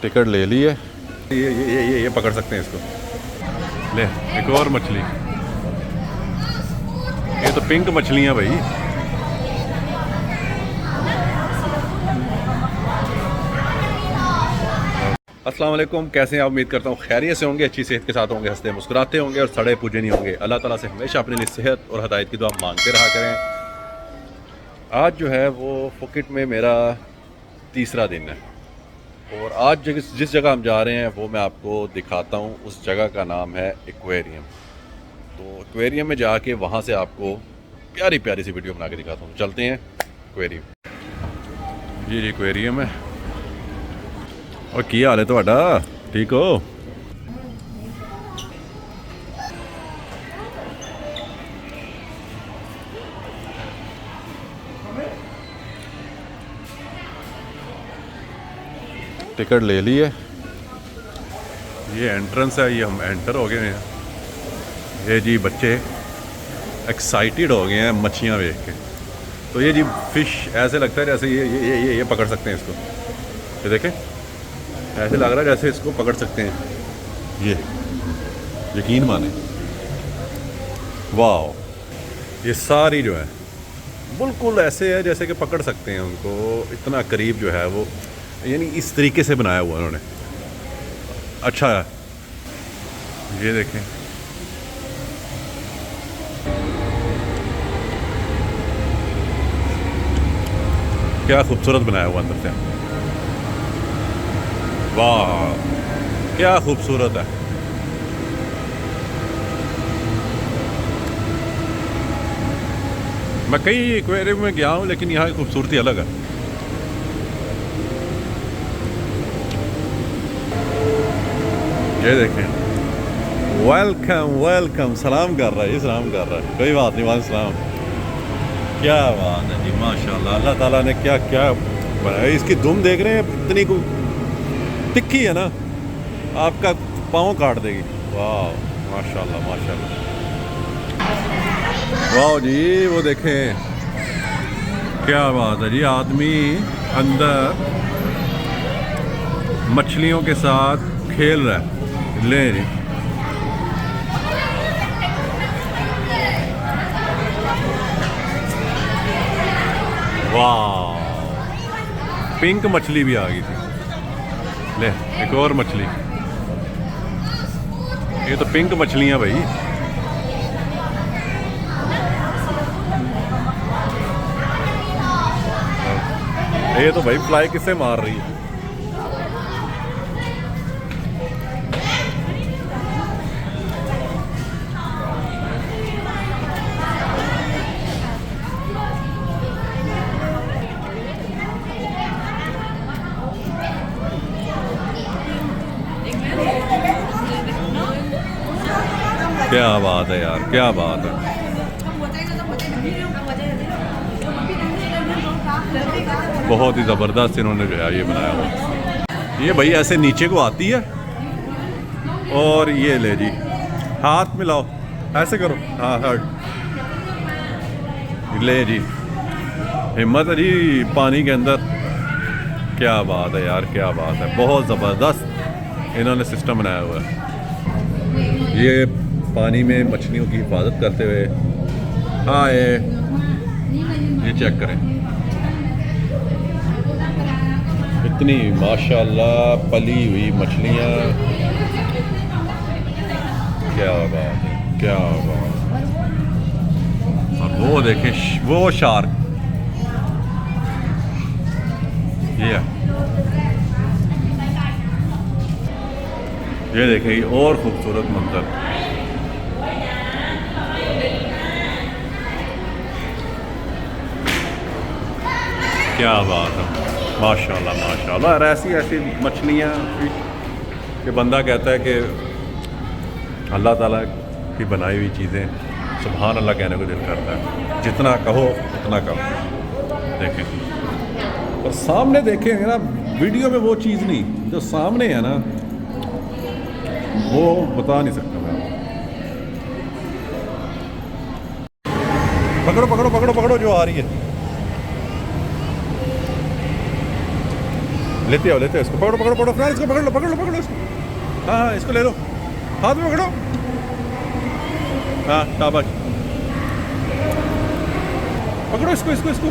Ticket ले ली है। ये पकड़ सकते हैं इसको। ले एक और मछली। ये तो पिंक मछलियाँ भाई। अस्सलाम वालेकुम, कैसे हैं आप? उम्मीद करता हूँ खैरियत से होंगे, अच्छी सेहत के साथ होंगे, हंसते मुस्कुराते होंगे और सड़े पूजे नहीं होंगे। अल्लाह ताला से हमेशा अपने लिए सेहत और हदायत की दुआ मांगते रहा करें। आज जो है वो फुकेट में मेरा तीसरा दिन है और आज जिस जगह हम जा रहे हैं वो मैं आपको दिखाता हूँ। उस जगह का नाम है एक्वेरियम। तो एक्वेरियम में जाके वहाँ से आपको प्यारी प्यारी सी वीडियो बना के दिखाता हूँ। चलते हैं एक्वेरियम। जी एक्वेरियम है। और की हाल है ਤੁਹਾਡਾ? ठीक हो? टिकट ले ली है। ये एंट्रेंस है, ये हम एंटर हो गए हैं। ये जी बच्चे एक्साइटेड हो गए हैं मच्छियाँ देख के। तो ये जी फिश ऐसे लगता है जैसे ये पकड़ सकते हैं इसको। ये देखें, ऐसे लग रहा है जैसे इसको पकड़ सकते हैं। ये यकीन माने, वाह, ये सारी जो है बिल्कुल ऐसे है जैसे कि पकड़ सकते हैं उनको। इतना करीब जो है वो, यानी इस तरीके से बनाया हुआ उन्होंने। अच्छा है, ये देखें, क्या खूबसूरत बनाया हुआ अंदर से। वाह क्या खूबसूरत है। मैं कई एक्वेरियम में गया हूँ लेकिन यहाँ की खूबसूरती अलग है। ये देखें, वेलकम वेलकम, सलाम कर रहा है, ये सलाम कर रहा है। कोई बात नहीं, वालेकुम सलाम। क्या बात है जी, माशाल्लाह। अल्लाह ताला ने क्या क्या बनाया। इसकी दुम देख रहे हैं, इतनी तिखी है ना, आपका पाँव काट देगी। वाह माशाल्लाह माशाल्लाह। वाह जी, वो देखें क्या बात है जी। आदमी अंदर मछलियों के साथ खेल रहा है। ले जी, वाह, पिंक मछली भी आ गई थी। ले एक और मछली। ये तो पिंक मछलियाँ भाई। ये तो भाई फ्लाई किससे मार रही है। क्या बात है यार, क्या बात है। बहुत ही ज़बरदस्त इन्होंने जो है ये बनाया हुआ। ये भाई ऐसे नीचे को आती है और ये ले जी, हाथ मिलाओ, ऐसे करो, हाँ हट, ले जी, हिम्मत है जी पानी के अंदर। क्या बात है यार, क्या बात है। बहुत ज़बरदस्त इन्होंने सिस्टम बनाया हुआ है। ये पानी में मछलियों की हिफाजत करते हुए। हाँ ये चेक करें, इतनी माशाल्लाह पली हुई मछलियाँ। क्या बात है, क्या बात है। और वो देखें, वो शार्क, ये देखें और खूबसूरत मंजर। क्या बात है, माशाल्लाह माशाल्लाह। और ऐसी ऐसी मछलियाँ कि बंदा कहता है कि अल्लाह ताला की बनाई हुई चीज़ें, सुभान अल्लाह कहने को दिल करता है। जितना कहो उतना कम। देखें और सामने देखेंगे ना, वीडियो में वो चीज़ नहीं, जो सामने है ना वो बता नहीं सकता मैं। पकड़ो पकड़ो पकड़ो पकड़ो, जो आ रही है। लेते आओ इसको। पकड़ो पकड़ो पकड़ो फ्रेंड, इसको पकड़ लो इसको। हाँ हाँ इसको ले लो, हाथ में पकड़ो। हाँ शाबाश, पकड़ो इसको।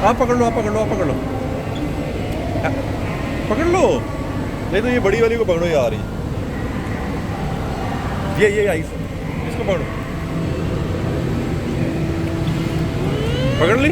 आप पकड़ लो हाँ, पकड़ लो। नहीं तो ये बड़ी वाली को पकड़ो यार, ये आई, इसको पकड़ो, पकड़ ली।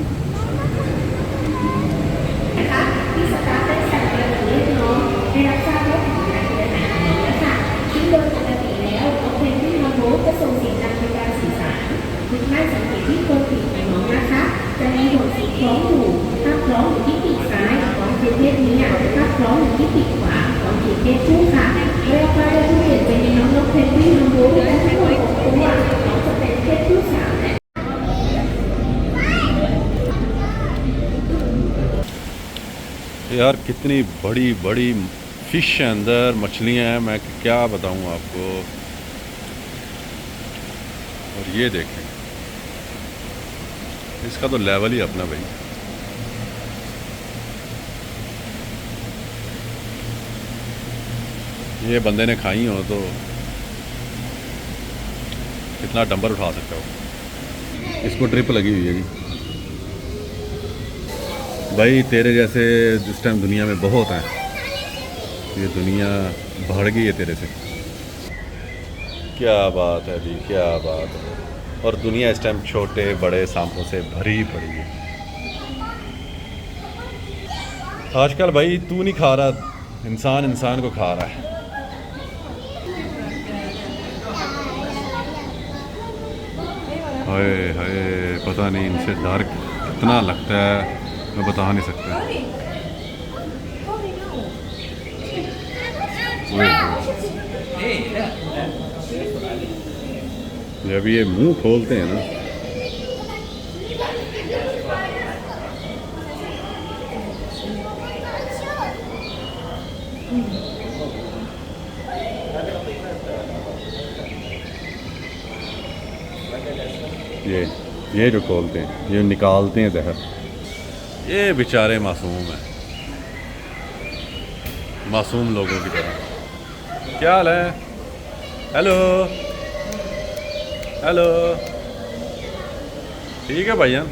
यार कितनी बड़ी बड़ी फिश है, अंदर मछलियाँ हैं, मैं क्या बताऊँ आपको। और ये देखें, इसका तो लेवल ही अपना भाई। ये बंदे ने खाई हो तो कितना डंबर उठा सकता हो। इसको ट्रिप लगी हुई है जी भाई, तेरे जैसे इस टाइम दुनिया में बहुत हैं। ये दुनिया भर गई है तेरे से। क्या बात है जी, क्या बात है। और दुनिया इस टाइम छोटे बड़े सांपों से भरी पड़ी है। आजकल भाई तू नहीं खा रहा, इंसान को खा रहा है। हाय हाय, पता नहीं इनसे डर कितना लगता है, मैं बता नहीं सकता। जब ये मुंह खोलते हैं ना, ये जो खोलते हैं, ये निकालते हैं जहर। ये बेचारे मासूम हैं, मासूम लोगों की तरह। क्या हाल है? हेलो हेलो, ठीक है भाईजान।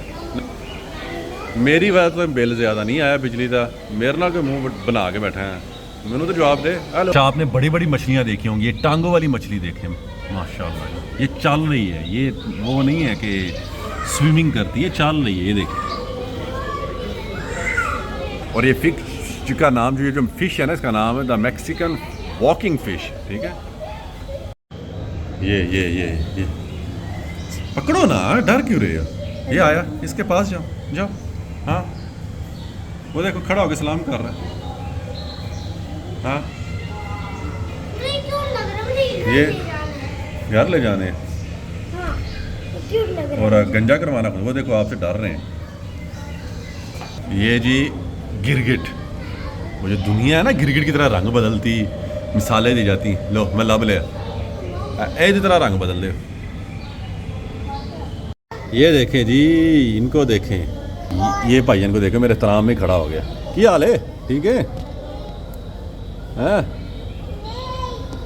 मेरी वजह तो बिल ज़्यादा नहीं आया बिजली का, मेरे ना कोई मुंह बना के बैठे हैं, मैंने तो जवाब दे। हेलो। अच्छा, आपने बड़ी बड़ी मछलियाँ देखी होंगी, ये टांगों वाली मछली देखें माशाल्लाह, ये चल रही है, ये वो नहीं है कि स्विमिंग करती है, चल रही है, ये देखें। और ये फिश का नाम, जो फिश है ना, इसका नाम है द मैक्सिकन वॉकिंग फिश, ठीक है। ये पकड़ो ना, डर क्यों रहे हो? ये आया, इसके पास जाओ। हाँ, वो देखो खड़ा होकर सलाम कर रहा है। हाँ, ये घर ले जाने और गंजा करवाना, वो देखो आपसे डर रहे हैं। ये जी गिरगिट, वो जो दुनिया है ना, गिरगिट की तरह रंग बदलती, मिसालें दी जाती। लो मैं लब ले, ऐसी तरह रंग बदल दे। ये देखें जी, इनको देखें, ये भाईजान को देखें, मेरे एहतराम में खड़ा हो गया। क्या हाल है? ठीक है हैं?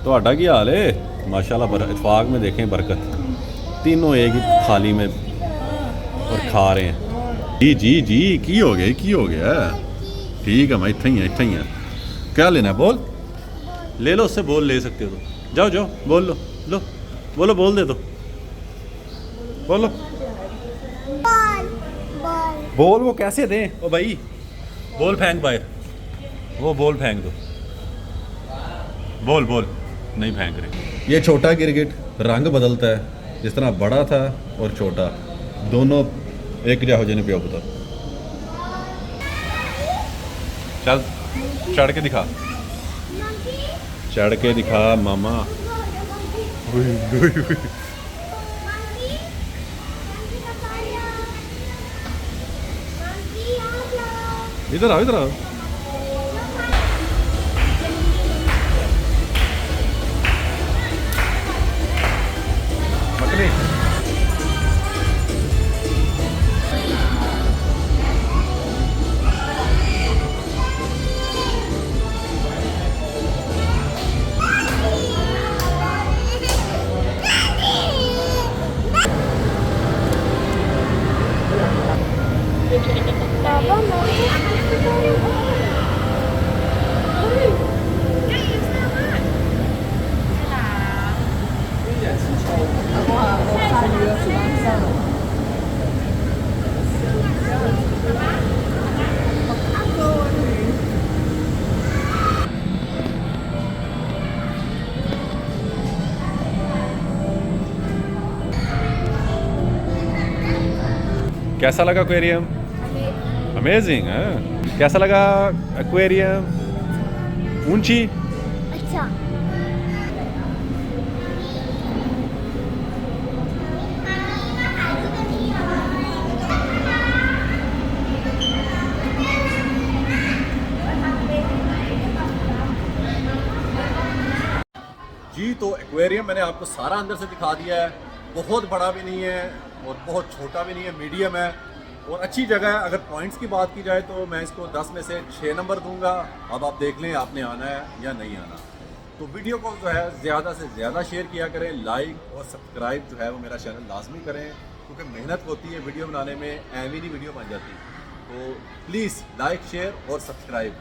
तो आटा की हाल है? माशाल्लाह, इत्फाक में देखें बरकत, तीनों एक ही थाली में और खा रहे हैं। जी की हो गया। ठीक है, मैं इतना ही है। क्या लेना है बोल, ले लो, उससे बोल ले सकते हो तो जाओ बोल लो, बोल दे दो, बोलो बोल। वो कैसे दें? ओ भाई बोल फेंक बाहर, वो बोल फेंक दो, बोल नहीं फेंक रहे। ये छोटा गिरगिट रंग बदलता है, जिस तरह बड़ा था और छोटा दोनों एक जा हो जाने पे बता। चल चढ़ के दिखा मामा। इधर आओ। कैसा लगा एक्वेरियम? अमेजिंग है। कैसा लगा एक्वेरियम? ऊंची? अच्छा। जी तो एक्वेरियम मैंने आपको सारा अंदर से दिखा दिया है। बहुत बड़ा भी नहीं है और बहुत छोटा भी नहीं है, मीडियम है और अच्छी जगह है। अगर पॉइंट्स की बात की जाए तो मैं इसको 10 में से 6 नंबर दूंगा। अब आप देख लें आपने आना है या नहीं आना। तो वीडियो को जो है ज़्यादा से ज़्यादा शेयर किया करें, लाइक और सब्सक्राइब जो है वो मेरा चैनल लाजमी करें, क्योंकि मेहनत होती है वीडियो बनाने में, ऐवी नहीं वीडियो बन जाती। तो प्लीज़ लाइक शेयर और सब्सक्राइब।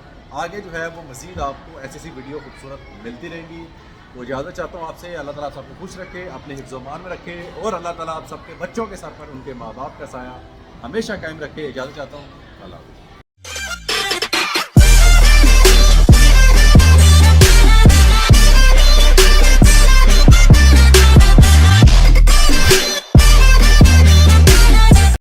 आगे जो है वो मज़ीद आपको ऐसी ऐसी वीडियो खूबसूरत मिलती रहेंगी। तो इजाज़त चाहता हूँ आपसे। अल्लाह ताला आप सबको खुश रखे, अपने हिफ्ज़-ओ-मान में रखे और अल्लाह ताला आप सबके बच्चों के सर पर उनके माँ बाप का साया हमेशा कायम रखे। इजाज़त चाहता हूँ। अल्लाह हाफ़िज़।